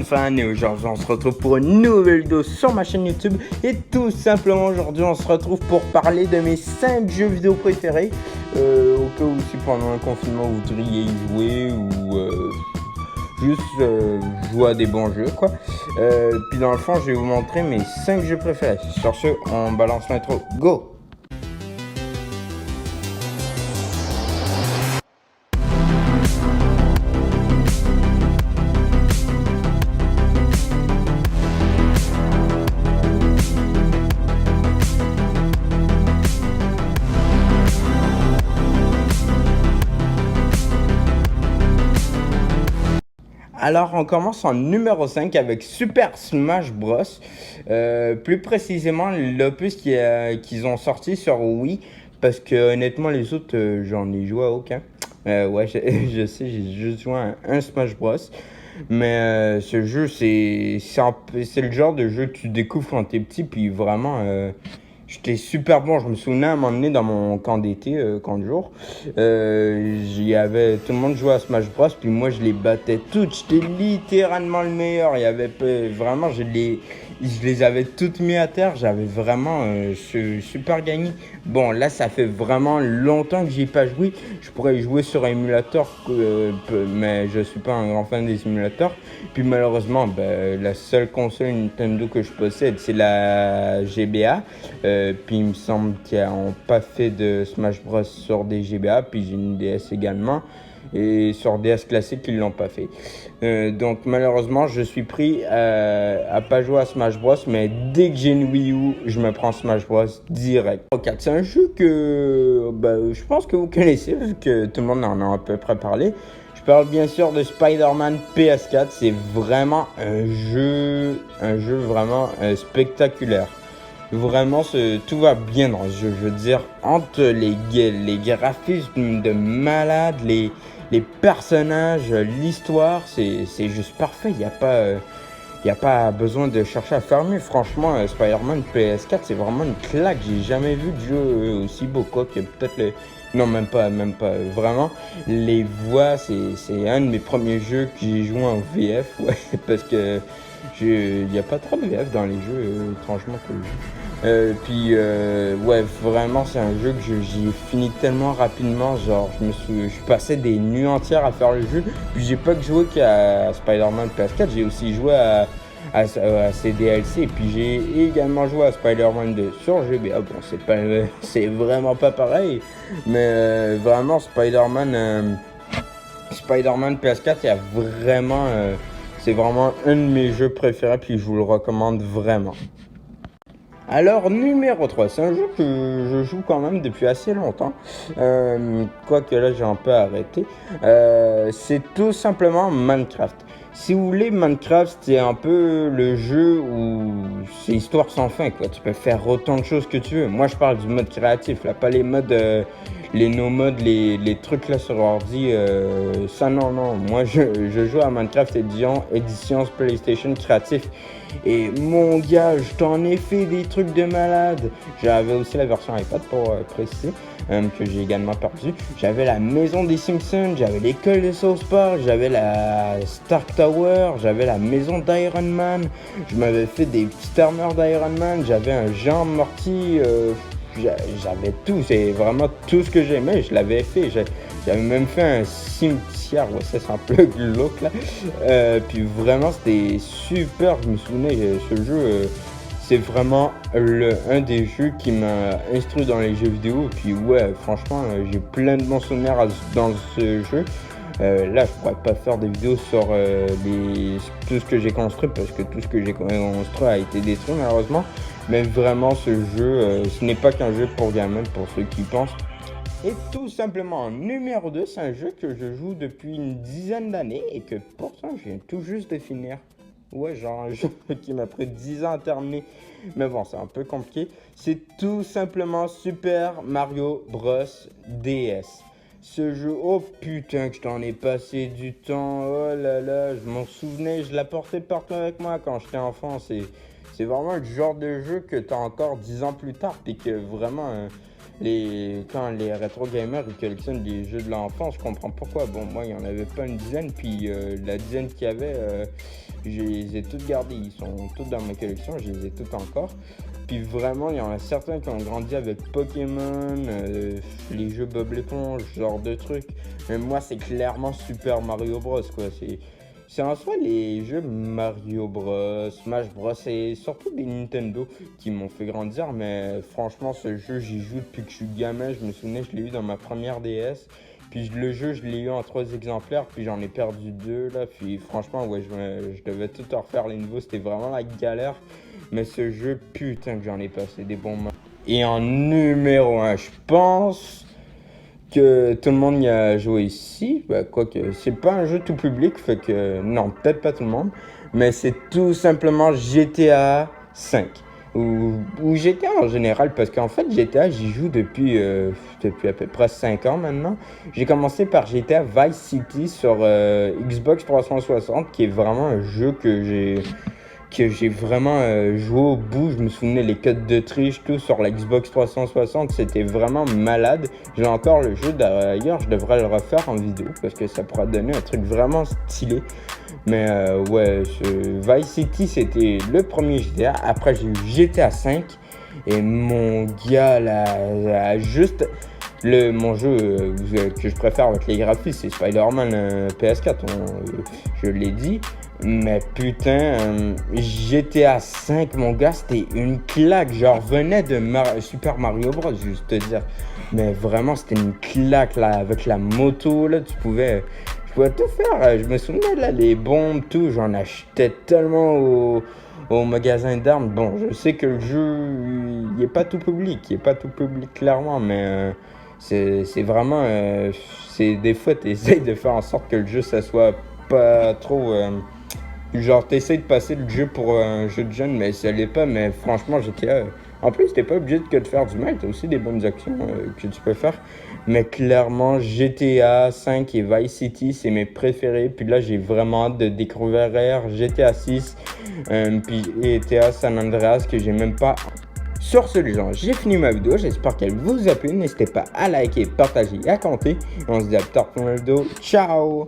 Fan, et aujourd'hui on se retrouve pour une nouvelle vidéo sur ma chaîne YouTube. Et tout simplement aujourd'hui on se retrouve pour parler de mes 5 jeux vidéo préférés, au cas où si pendant un confinement vous voudriez y jouer ou juste jouer à des bons jeux quoi. Puis dans le fond je vais vous montrer mes 5 jeux préférés. Sur ce on balance l'intro, go. Alors on commence en numéro 5 avec Super Smash Bros. Plus précisément l'opus qu'ils ont sorti sur Wii. Parce que honnêtement les autres j'en ai joué à aucun. Ouais je sais, j'ai juste joué à un Smash Bros. Mais ce jeu c'est le genre de jeu que tu découvres quand t'es petit. Puis vraiment j'étais super bon. Je me souvenais à un moment donné dans mon camp d'été, camp de jour, j'y avait, tout le monde jouait à Smash Bros. Puis moi je les battais toutes. J'étais littéralement le meilleur. Il y avait vraiment, je les avais toutes mis à terre. J'avais vraiment super gagné. Bon là ça fait vraiment longtemps que j'y ai pas joué. Je pourrais y jouer sur émulateur, mais je suis pas un grand fan des simulateurs. Puis malheureusement la seule console Nintendo que je possède c'est la GBA. Puis il me semble qu'ils n'ont pas fait de Smash Bros sur des GBA. Puis j'ai une DS également. Et sur DS classique, ils l'ont pas fait. Donc malheureusement, je suis pris à pas jouer à Smash Bros. Mais dès que j'ai une Wii U, je me prends Smash Bros direct. C'est un jeu que je pense que vous connaissez, vu que tout le monde en a à peu près parlé. Je parle bien sûr de Spider-Man PS4. C'est vraiment un jeu vraiment spectaculaire. Vraiment, tout va bien dans ce jeu. Je veux dire, entre les graphismes de malade, les personnages, l'histoire, c'est juste parfait. Il n'y a pas besoin de chercher à faire mieux. Franchement, Spider-Man PS4, c'est vraiment une claque. J'ai jamais vu de jeu aussi beau. Quoi que peut-être non, même pas. Vraiment, les voix, c'est un de mes premiers jeux que j'ai joué en VF. Ouais, parce que il n'y a pas trop de VF dans les jeux, étrangement que le jeu. Ouais, vraiment, c'est un jeu que j'ai fini tellement rapidement. Genre, je suis passé des nuits entières à faire le jeu. Puis j'ai pas que joué qu'à Spider-Man PS4, j'ai aussi joué à ces DLC. Et puis j'ai également joué à Spider-Man 2 sur GBA. Bon, c'est vraiment pas pareil. Mais vraiment, Spider-Man PS4, il y a vraiment. C'est vraiment un de mes jeux préférés, puis je vous le recommande vraiment. Alors, numéro 3, c'est un jeu que je joue quand même depuis assez longtemps, quoique là j'ai un peu arrêté. C'est tout simplement Minecraft. Si vous voulez, Minecraft, c'est un peu le jeu où c'est histoire sans fin, quoi. Tu peux faire autant de choses que tu veux. Moi, je parle du mode créatif, là, pas les modes, les no-modes, les trucs là sur ordi. Ça, non. Moi, je joue à Minecraft édition PlayStation créatif. Et mon gars, je t'en ai fait des trucs de malade. J'avais aussi la version iPad pour préciser, que j'ai également perdu. J'avais la maison des Simpsons, j'avais l'école de South Park, j'avais la Stark Tower, j'avais la maison d'Iron Man. Je m'avais fait des petites armures d'Iron Man, j'avais un Jean Morty. J'avais tout, c'est vraiment tout ce que j'aimais, je l'avais fait. J'avais même fait un cimetière, ouais, ça c'est un peu glauque là. Puis vraiment c'était super, je me souvenais, ce jeu, c'est vraiment un des jeux qui m'a instruit dans les jeux vidéo. Puis ouais, franchement, j'ai plein de bons souvenirs dans ce jeu. Là, je pourrais pas faire des vidéos sur tout ce que j'ai construit, parce que tout ce que j'ai construit a été détruit malheureusement. Mais vraiment, ce jeu, ce n'est pas qu'un jeu pour gamins, pour ceux qui pensent. Et tout simplement, numéro 2, c'est un jeu que je joue depuis une dizaine d'années et que pourtant je viens tout juste de finir. Ouais, genre un jeu qui m'a pris 10 ans à terminer. Mais bon, c'est un peu compliqué. C'est tout simplement Super Mario Bros. DS. Ce jeu, oh putain que je t'en ai passé du temps. Oh là là, je m'en souvenais, je l'apportais partout avec moi quand j'étais enfant. C'est vraiment le genre de jeu que t'as encore 10 ans plus tard. Puis que vraiment, quand les rétro gamers ils collectionnent des jeux de l'enfance, je comprends pourquoi. Bon, moi, il n'y en avait pas une dizaine, puis la dizaine qu'il y avait, je les ai toutes gardées. Ils sont toutes dans ma collection, je les ai toutes encore. Puis vraiment, il y en a certains qui ont grandi avec Pokémon, les jeux Bob l'éponge, ce genre de trucs. Mais moi, c'est clairement Super Mario Bros, quoi. C'est en soi les jeux Mario Bros, Smash Bros et surtout des Nintendo qui m'ont fait grandir. Mais franchement, ce jeu, j'y joue depuis que je suis gamin. Je me souvenais, je l'ai eu dans ma première DS. Puis le jeu, je l'ai eu en 3 exemplaires, puis j'en ai perdu 2 là. Puis franchement, ouais, je devais tout refaire les niveaux. C'était vraiment la galère. Mais ce jeu, putain que j'en ai passé des bons moments. Et en numéro 1, je pense que tout le monde y a joué ici. Bah, quoique, c'est pas un jeu tout public, fait que non, peut-être pas tout le monde. Mais c'est tout simplement GTA 5. Ou GTA en général, parce qu'en fait, GTA, j'y joue depuis à peu près 5 ans maintenant. J'ai commencé par GTA Vice City sur Xbox 360, qui est vraiment un jeu que j'ai vraiment joué au bout. Je me souvenais les codes de triche, tout sur la Xbox 360, c'était vraiment malade. J'ai encore le jeu d'ailleurs, je devrais le refaire en vidéo parce que ça pourra donner un truc vraiment stylé. Mais ouais, Vice City c'était le premier GTA. Après j'ai eu GTA 5 et mon gars là, juste mon jeu que je préfère avec les graphismes, c'est Spider-Man PS4, je l'ai dit. Mais putain, GTA 5, mon gars, c'était une claque. Genre, revenais de Super Mario Bros, juste te dire. Mais vraiment, c'était une claque, là, avec la moto, là, je pouvais tout faire. Je me souvenais, là, les bombes, tout, j'en achetais tellement au magasin d'armes. Bon, je sais que le jeu, il est pas tout public, clairement, mais c'est vraiment, des fois, t'essayes de faire en sorte que le jeu, ça soit pas trop... genre, t'essayes de passer le jeu pour un jeu de jeune, mais ça l'est pas. Mais franchement, GTA. En plus, t'es pas obligé que de faire du mal, t'as aussi des bonnes actions que tu peux faire. Mais clairement, GTA 5 et Vice City, c'est mes préférés. Puis là, j'ai vraiment hâte de découvrir GTA 6, puis GTA San Andreas, que j'ai même pas. Sur ce, les gens, j'ai fini ma vidéo. J'espère qu'elle vous a plu. N'hésitez pas à liker, partager et à commenter. On se dit à plus tard pour une vidéo. Ciao!